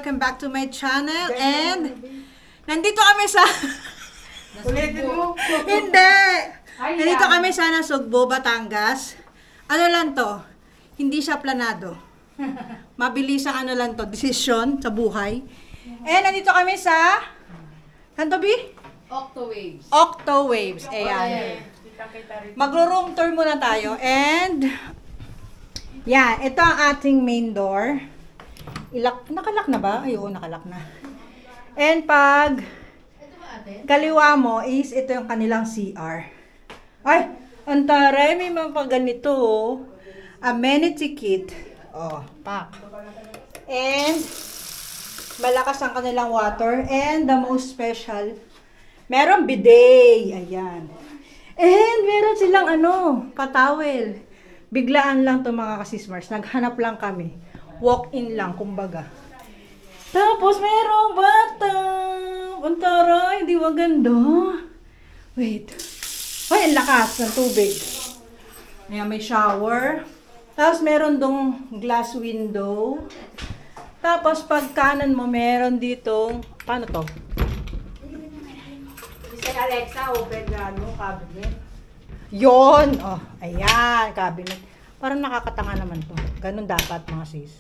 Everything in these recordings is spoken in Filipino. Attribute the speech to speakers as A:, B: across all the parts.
A: Welcome back to my channel. And nandito kami sa... Hindi! Nandito kami sa Nasugbo, Batangas. Ano lang to? Hindi siya planado. Mabilis ang ano lang to, desisyon sa buhay. And nandito kami sa... Ano to, B?
B: Octowaves.
A: Octowaves. Ayan. Magro-room tour muna tayo. And... Yan, ito ang ating main door. Nakalak na ba? Ay, oo, nakalak na. And pag kaliwa mo is ito yung kanilang CR. Ay, ang taray, may mga ganito. Amenity kit. Oh, pak. And malakas ang kanilang water. And the most special, meron bidet. Ayan. And meron silang patawel. Biglaan lang to mga kasismars. Naghanap lang kami. Walk-in lang, kumbaga. Tapos, merong bathtub. Ang taray, di ba ganda? Wait. Ay, ang lakas ng tubig. Ayan, may shower. Tapos, meron dong glass window. Tapos, pag kanan mo, meron dito, paano to? Si Alexa, open cabinet. Yon! Oh, ayan, cabinet. Parang nakakatanga naman to. Ganun dapat, mga sis.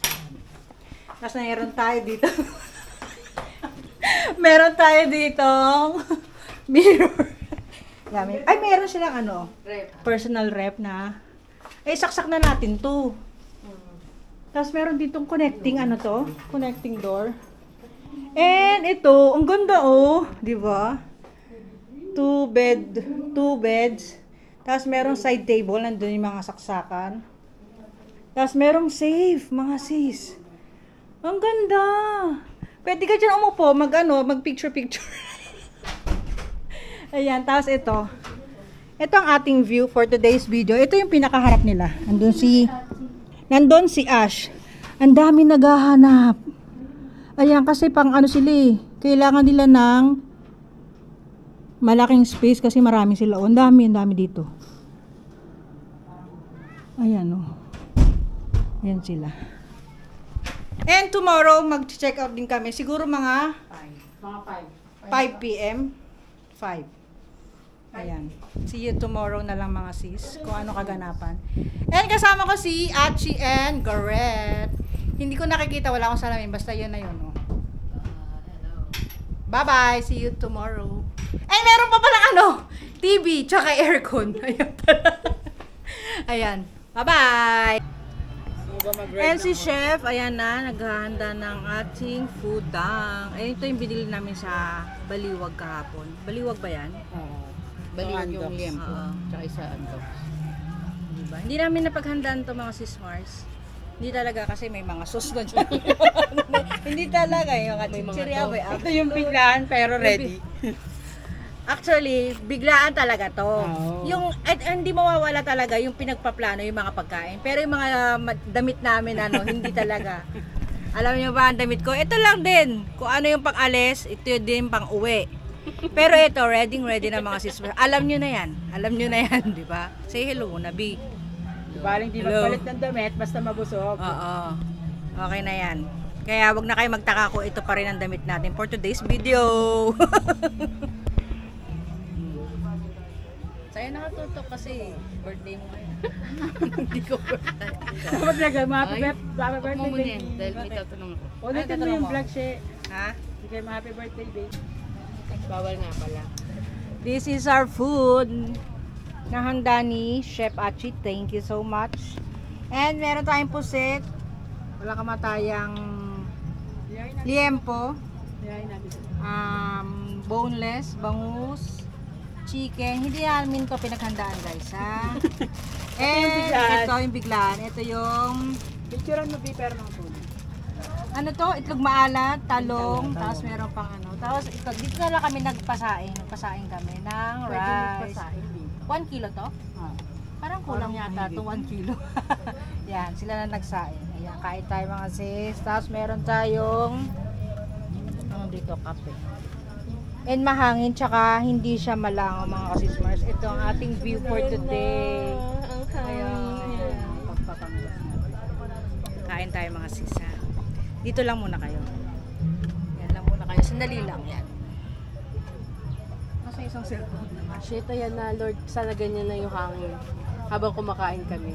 A: Tapos meron tayo dito. Meron tayo dito. Mirror. Ay, meron silang
B: Rep.
A: personal rep na. Saksak na natin to. Tapos meron ditong connecting connecting door. And ito, ang ganda di ba? Two beds. Tapos merong side table, nandun yung mga saksakan. Tapos merong safe, mga sis. Ang ganda. Pwede ka dyan umupo, mag-picture-picture. Ayan, tapos ito. Ito ang ating view for today's video. Ito yung pinakaharap nila. Nandun si Ash. Ang dami naghahanap. Ayan, kasi pang kailangan nila ng malaking space kasi marami sila. Ang dami dito. Ayan Ayan sila. And tomorrow, mag-check out din kami. Siguro mga 5 p.m. 5. Ayan. See you tomorrow na lang mga sis. Kung ano kaganapan. And kasama ko si Achi and Garrett. Hindi ko nakikita. Wala akong salamin. Basta yun na yun. Bye-bye. See you tomorrow. Ay, meron pa palang TV, tsaka aircon. Ayan pala. Ayan. Bye-bye. And si Chef, ayan na, naghahanda ng ating foodang. Ito yung binili namin sa Baliwag kahapon. Baliwag ba yan?
B: Oo. Baliwag yung liempo. Tsaka isa
A: Diba? Hindi namin napaghandaan to mga sis Mars. Hindi talaga kasi may mga sauce na dyan. Hindi talaga yung chichirya.
B: Ito yung biglaan pero ready.
A: Actually, biglaan talaga to. Yung hindi mawawala talaga yung pinagpaplano yung mga pagkain. Pero yung mga damit namin hindi talaga. Alam niyo ba ang damit ko? Ito lang din. Kung ano yung pang-alis, ito din pang-uwi. Pero ito, ready na mga sisters. Alam niyo na yan, di ba? Say hello muna, B.
B: Baling di magpalit ng damit, basta mabusog.
A: Oo. Okay na yan. Kaya wag na kayo magtaka kung ito pa rin ang damit natin for today's video. Sa'yo nakatutok kasi birthday mo ngayon. Hindi ko birthday.
B: Dapat lagay, happy birthday, baby.
C: Dahil may tatanong ako.
B: Ulitin mo yung vlog, She.
A: Ha?
B: Sige, happy birthday, baby.
C: Bawal nga pala.
A: This is our food. Nahanda ni Chef Achi. Thank you so much. And meron tayong pusit. Wala kamatayang liempo. Boneless, bangus, chicken. Hindi namin to pinaghandaan, guys, ha? And ito yung biglaan. Ito yung
B: Picturean mo, Piper, ng food.
A: itlog maalat, talong, tapos meron pang Tapos ito, dito na lang kami nagpasaing kami ng rice. 1 kilo to? Parang kulang yata to 1 kilo. Yan, sila na nagsaing. Ayan, kain tayo mga sis. Tapos meron tayong dito, kape. And mahangin, tsaka hindi siya malangaw mga kasismars. Ito ang ating view for today. Ayan. Kain tayo mga sis, ha? Dito lang muna kayo.
C: Sandali lang yan.
A: Nasa isang cellphone naman.
C: Shit, ayan na, Lord. Sana ganyan na yung hangin. Habang kumakain kami.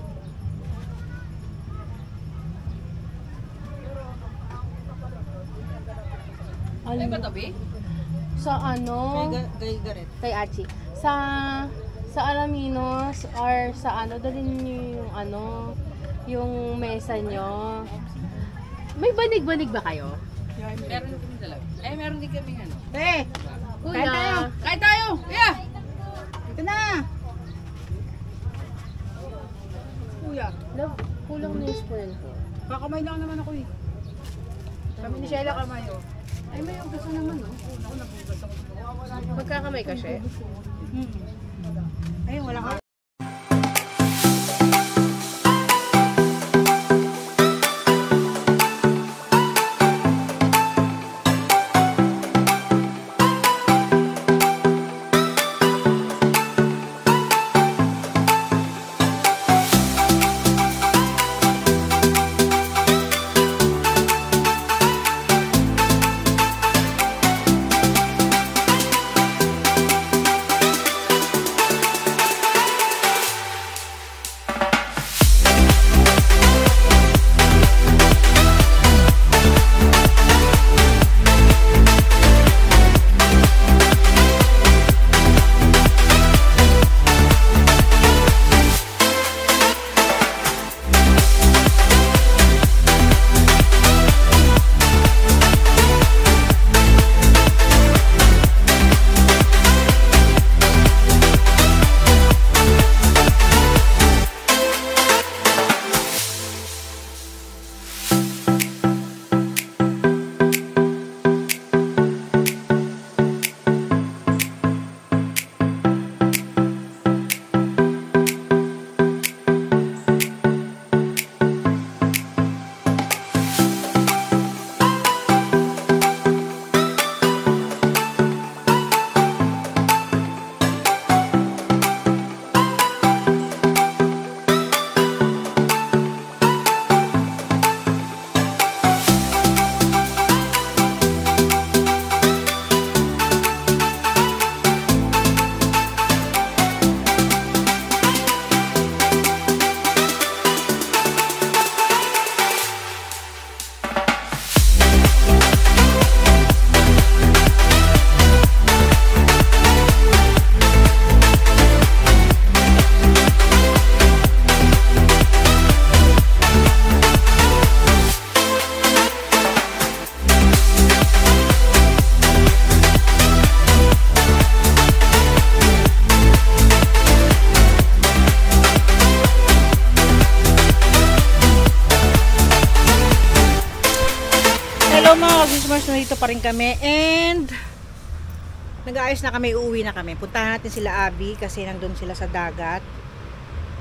C: Ay, ba tabi? Sa ano? Kay Achi. Sa Alaminos or sa ano, dalhin niyo yung ano, yung mesa nyo. May banig-banig ba kayo?
D: Meron din talaga. Ay, meron din kami ano.
A: Eh!
C: Kuya!
A: Kain tayo!
D: Kain tayo! Yeah!
A: Ito na!
B: Kuya,
C: Love, kulang na yung spoon ko.
B: kakamay lang naman ako eh. Kami ni Sheila kamay oh.
C: Ay, may ugas na naman, oh. Magkakamay ka siya?
A: Ayun, wala ka. Hello mga Christmas, nandito pa rin kami and nag-aayos na kami, uuwi na kami. Puntahan natin sila Abby kasi nandun sila sa dagat.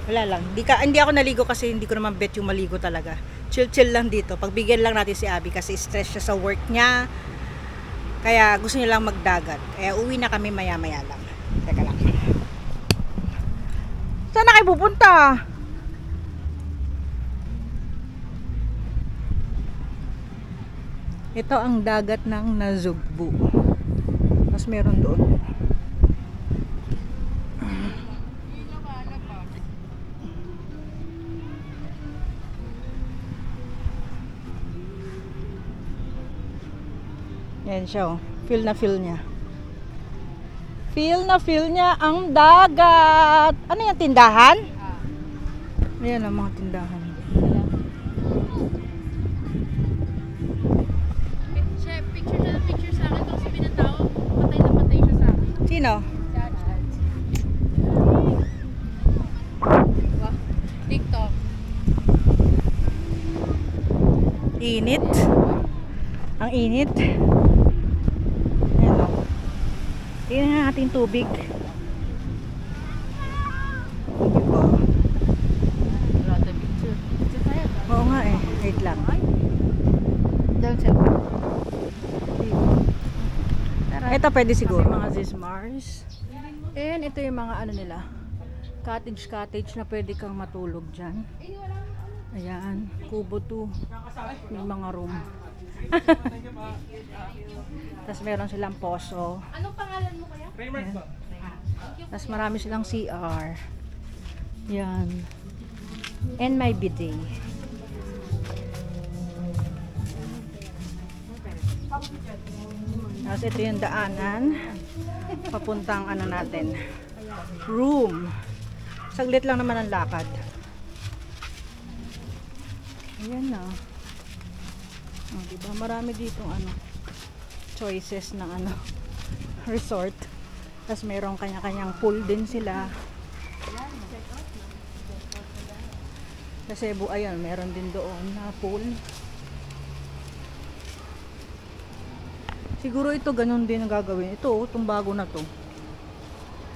A: Wala lang, hindi ako naligo kasi hindi ko naman bet yung maligo talaga. Chill lang dito, pagbigyan lang natin si Abby kasi stress siya sa work niya. Kaya gusto niya lang magdagat. Kaya uwi na kami maya-maya lang. Teka lang. Saan na kayo pupunta? Ito ang dagat ng Nazugbu. Mas meron doon. Yan siya oh. Feel na feel niya. Feel na feel niya ang dagat. Ano yung tindahan? Ayan ang mga tindahan.
C: Picture sa akin kung sabi ng tao, patay na patay siya sa akin.
A: Sino?
C: Wow. TikTok.
A: Init. Ang init. Ayan o. Tingnan nga natin tubig. Tubig po.
C: Wala tayo picture. Picture tayo.
A: Oo nga eh. Wait lang. Down siya. Ito pwede siguro. Mga Zismars. And ito yung mga ano nila. Cottage na pwede kang matulog dyan. Ayan. Kubo 2. May mga room. Tapos meron silang poso.
C: Anong pangalan mo kaya?
A: Ayan. Tapos marami silang CR. Yan. And my bidet. Tapos ito yung daanan. Papuntang ano natin. Room. Saglit lang naman ang lakad. Ayan na. Oh, diba? Marami dito ano, choices ng ano, resort. Tapos mayroong kanya-kanyang pool din sila. Sa Cebu, ayun, meron din doon na pool. Siguro ito ganun din ang gagawin. Ito, itong bago na to.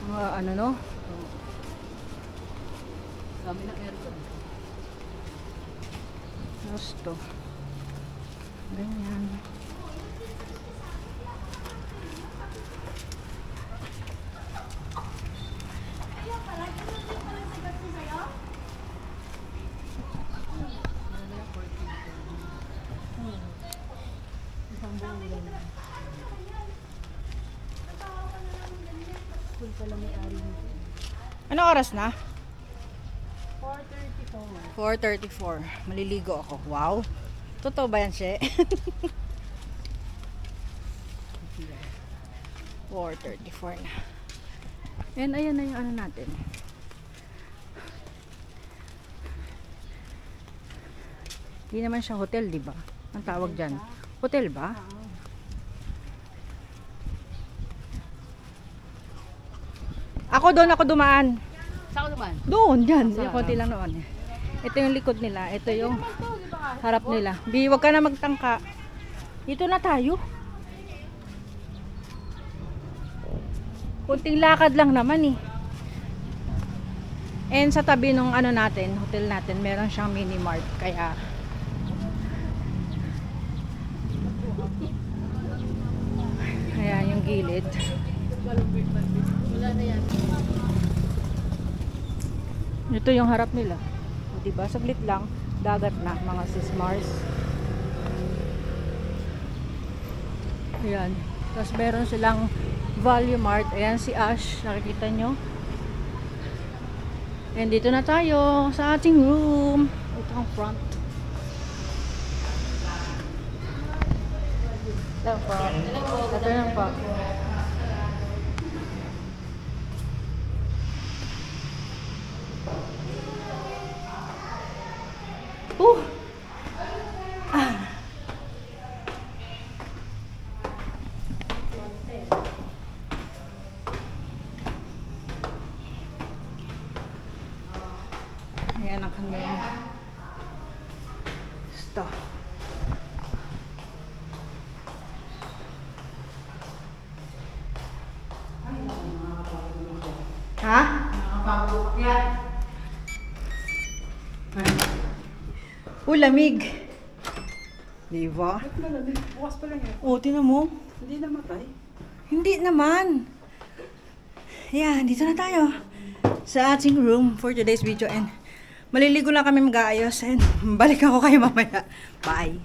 A: Mga ano no?
D: Kami ng aircon.
A: Tapos to. Ganyan. Ano oras na? 4:34. Maliligo ako. Wow. Totoo ba yan, She? 4:34 na. And ayan na yung ano natin. Hindi naman siya hotel, di ba? Ang tawag dyan. Hotel ba? Ako dumaan.
D: Saan ka naman?
A: Doon, dyan. Yung konti lang naman. Ito yung likod nila. Ito yung harap nila. Bi, wag ka na magtangka. Dito na tayo. Kunting lakad lang naman eh. And sa tabi nung ano natin, hotel natin, meron siyang mini mart. Kaya yung gilid. Ito yung harap nila. O, diba? Saglit lang. Dagat na, mga sis Mars. Ayan. Tapos meron silang Value Mart. Ayan si Ash. Nakikita nyo. And dito na tayo sa ating room. Ito ang front. Ito po. Ito lang po. Ayan ang kanilang stuff. Ha? Nakapagod yan. Lamig. Diba?
B: Bukas pa lang yan.
A: O, tinan mo.
B: Hindi namatay.
A: Hindi naman. Yan, dito na tayo sa ating room for today's video. And maliligo lang kami mag-aayos. And balik ako kayo mamaya. Bye.